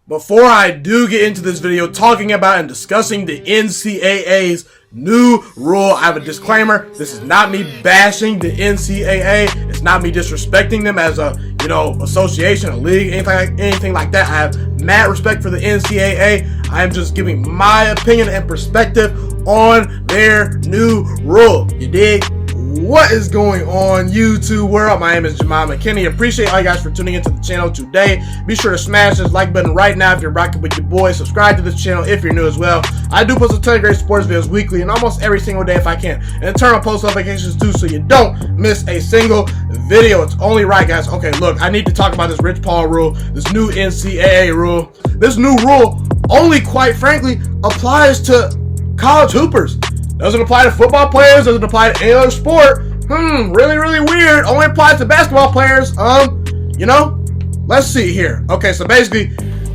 Before I do get into this video talking about and discussing the NCAA's new rule, I have a disclaimer. This is not me bashing the NCAA. It's not me disrespecting them as a, association, a league, anything like that. I have mad respect for the NCAA. I am just giving my opinion and perspective on their new rule. You dig? What is going on, YouTube world? My name is Ghiman Mckinney. Appreciate all you guys for tuning into the channel today. Be sure to smash this like button right now if you're rocking with your boy. Subscribe to this channel if you're new as well. I do post a ton of great sports videos weekly and almost every single day if I can. And turn on post notifications too so you don't miss a single video. It's only right, guys. Okay, look, I need to talk about this Rich Paul rule, this new NCAA rule. This new rule only, quite frankly, applies to college hoopers. Doesn't apply to football players, doesn't apply to any other sport. Really weird. Only applies to basketball players. Let's see here. Okay, so basically,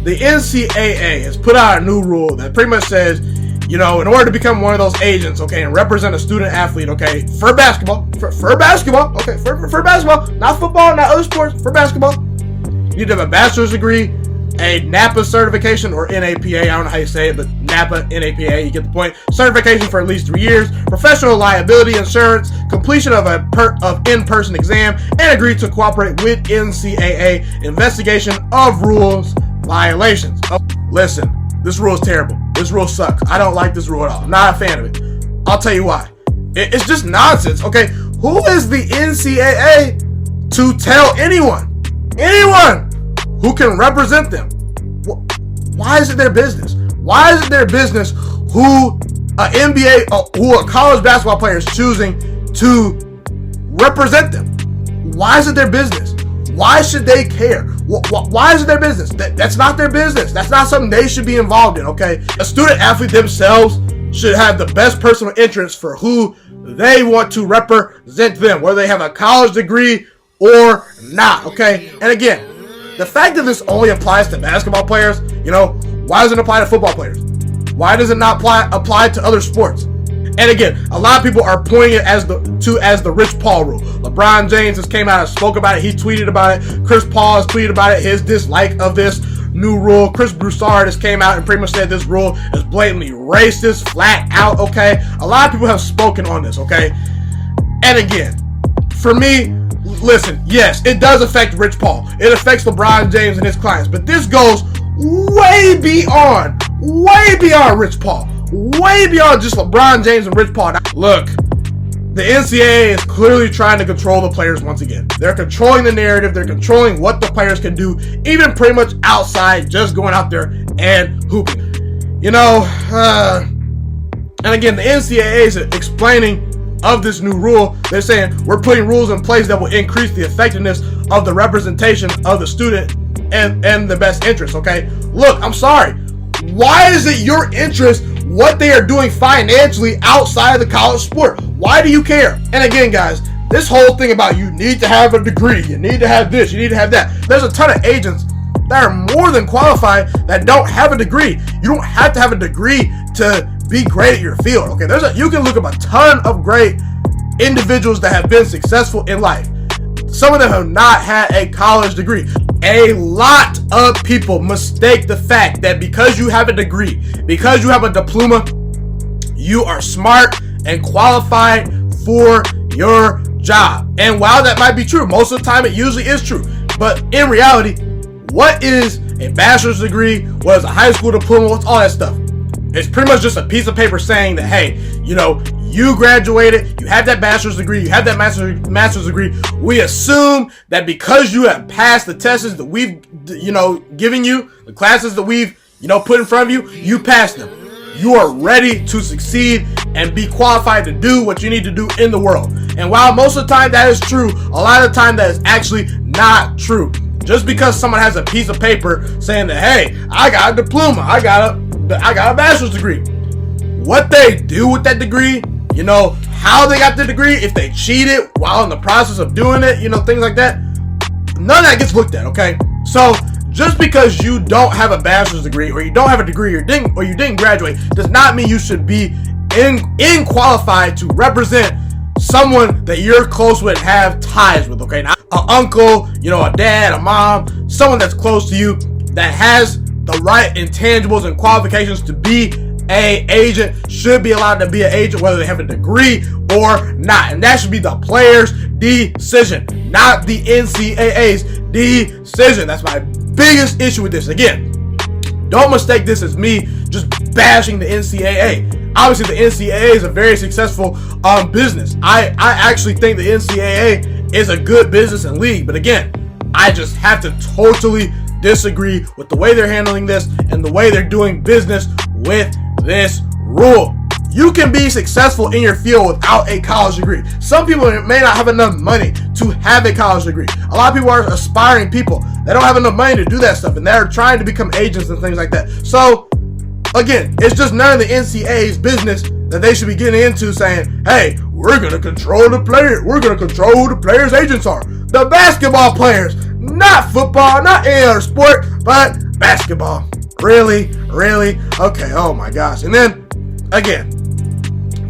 the NCAA has put out a new rule that pretty much says, in order to become one of those agents, okay, and represent a student athlete, okay, for basketball, for basketball, okay, for basketball, not football, not other sports, for basketball, you need to have a bachelor's degree, a NAPA certification, or NAPA, I don't know how you say it, but NAPA, NAPA, you get the point. Certification for at least 3 years, professional liability insurance, completion of in-person exam, and agree to cooperate with NCAA investigation of rules violations. Oh, listen, this rule is terrible. This rule sucks. I don't like this rule at all. I'm not a fan of it. I'll tell you why. It's just nonsense, okay? Who is the NCAA to tell anyone who can represent them? Why is it their business? Why is it their business who a college basketball player is choosing to represent them? Why is it their business? Why should they care? Why is it their business? That's not their business. That's not something they should be involved in, okay? A student athlete themselves should have the best personal interest for who they want to represent them, whether they have a college degree or not, okay? And again, the fact that this only applies to basketball players, why doesn't it apply to football players? Why does it not apply to other sports? And again, a lot of people are pointing it as the Rich Paul rule. LeBron James has came out and spoke about it. He tweeted about it. Chris Paul has tweeted about it, his dislike of this new rule. Chris Broussard has came out and pretty much said this rule is blatantly racist, flat out, okay? A lot of people have spoken on this, okay? And again, for me, listen, yes, it does affect Rich Paul. It affects LeBron James and his clients. But this goes way beyond Rich Paul. Way beyond just LeBron James and Rich Paul. Now, look, the NCAA is clearly trying to control the players once again. They're controlling the narrative. They're controlling what the players can do, even pretty much outside, just going out there and hooping. And again, the NCAA is explaining of this new rule. They're saying we're putting rules in place that will increase the effectiveness of the representation of the student and the best interest, okay? Look, I'm sorry. Why is it your interest what they are doing financially outside of the college sport? Why do you care? And again, guys, this whole thing about you need to have a degree, you need to have this, you need to have that. There's a ton of agents that are more than qualified that don't have a degree. You don't have to have a degree to be great at your field, okay? You can look up a ton of great individuals that have been successful in life. Some of them have not had a college degree. A lot of people mistake the fact that because you have a degree, because you have a diploma, you are smart and qualified for your job. And while that might be true, most of the time it usually is true. But in reality, what is a bachelor's degree? What is a high school diploma? What's all that stuff? It's pretty much just a piece of paper saying that, hey, you graduated, you have that bachelor's degree, you have that master's degree. We assume that because you have passed the tests that we've, given you, the classes that we've, put in front of you, you passed them. You are ready to succeed and be qualified to do what you need to do in the world. And while most of the time that is true, a lot of the time that is actually not true. Just because someone has a piece of paper saying that, hey, I got a diploma, I got a bachelor's degree. What they do with that degree, how they got the degree, if they cheated while in the process of doing it, things like that, none of that gets looked at, okay? So just because you don't have a bachelor's degree or you don't have a degree or you didn't graduate does not mean you should be qualified to represent someone that you're close with and have ties with, okay? Now, an uncle, a dad, a mom, someone that's close to you that has the right intangibles and qualifications to be a agent should be allowed to be an agent, whether they have a degree or not. And that should be the player's decision, not the NCAA's decision. That's my biggest issue with this. Again, don't mistake this as me just bashing the NCAA. Obviously, the NCAA is a very successful business. I actually think the NCAA is a good business and league. But again, I just have to totally disagree with the way they're handling this and the way they're doing business with this rule. You can be successful in your field without a college degree. Some people may not have enough money to have a college degree. A lot of people are aspiring people. They don't have enough money to do that stuff, and they're trying to become agents and things like that. So, again, it's just none of the NCAA's business that they should be getting into saying, hey, we're going to control the player. We're going to control who the players' agents are. The basketball players, not football, not any other sport, but basketball. Really? Really? Okay, oh my gosh. And then, again,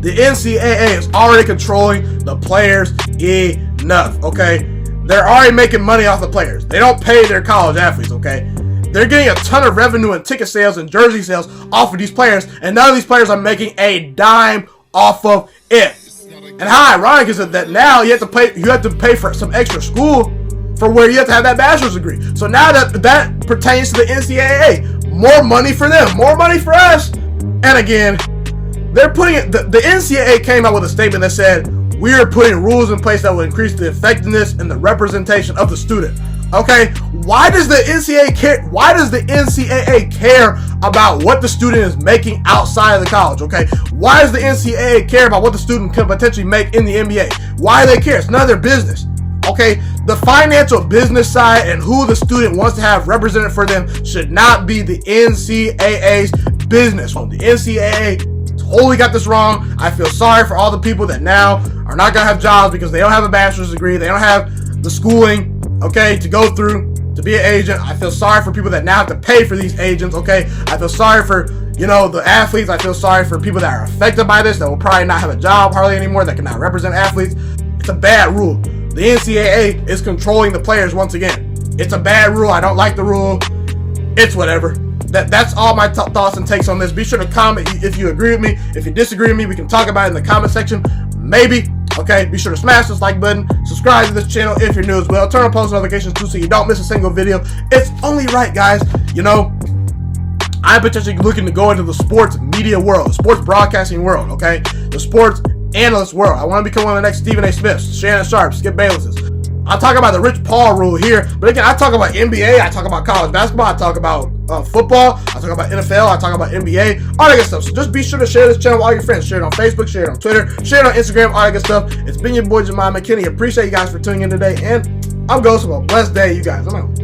the NCAA is already controlling the players enough, okay? They're already making money off the players. They don't pay their college athletes, okay? They're getting a ton of revenue in ticket sales and jersey sales off of these players, and none of these players are making a dime off of it. And how ironic is it that now you have to pay for some extra school for where you have to have that bachelor's degree. So now that pertains to the NCAA. More money for them, more money for us. And again, they're putting it, the NCAA came out with a statement that said, we are putting rules in place that will increase the effectiveness and the representation of the student. Okay, why does the NCAA care? Why does the NCAA care about what the student is making outside of the college? Okay, why does the NCAA care about what the student can potentially make in the NBA? Why do they care? It's none of their business. Okay, the financial business side and who the student wants to have represented for them should not be the NCAA's business. The NCAA totally got this wrong. I feel sorry for all the people that now are not going to have jobs because they don't have a bachelor's degree. They don't have the schooling, okay, to go through to be an agent. I feel sorry for people that now have to pay for these agents, okay? I feel sorry for, the athletes. I feel sorry for people that are affected by this that will probably not have a job hardly anymore, that cannot represent athletes. It's a bad rule. The NCAA is controlling the players once again. It's a bad rule. I don't like the rule. It's whatever. That's all my thoughts and takes on this. Be sure to comment if you agree with me. If you disagree with me, we can talk about it in the comment section. Maybe. Okay, be sure to smash this like button. Subscribe to this channel if you're new as well. Turn on post notifications too so you don't miss a single video. It's only right, guys. I'm potentially looking to go into the sports media world, the sports broadcasting world, okay? The sports analyst world. I want to become one of the next Stephen A. Smiths, Shannon Sharps, Skip Baylesses. I talk about the Rich Paul rule here, but again, I talk about NBA, I talk about college basketball, I talk about football, I talk about NFL, I talk about NBA, all that good stuff. So just be sure to share this channel with all your friends. Share it on Facebook, share it on Twitter, share it on Instagram, all that good stuff. It's been your boy, Ghiman Mckinney. Appreciate you guys for tuning in today, and I'm going to have a blessed day, you guys. I'm out.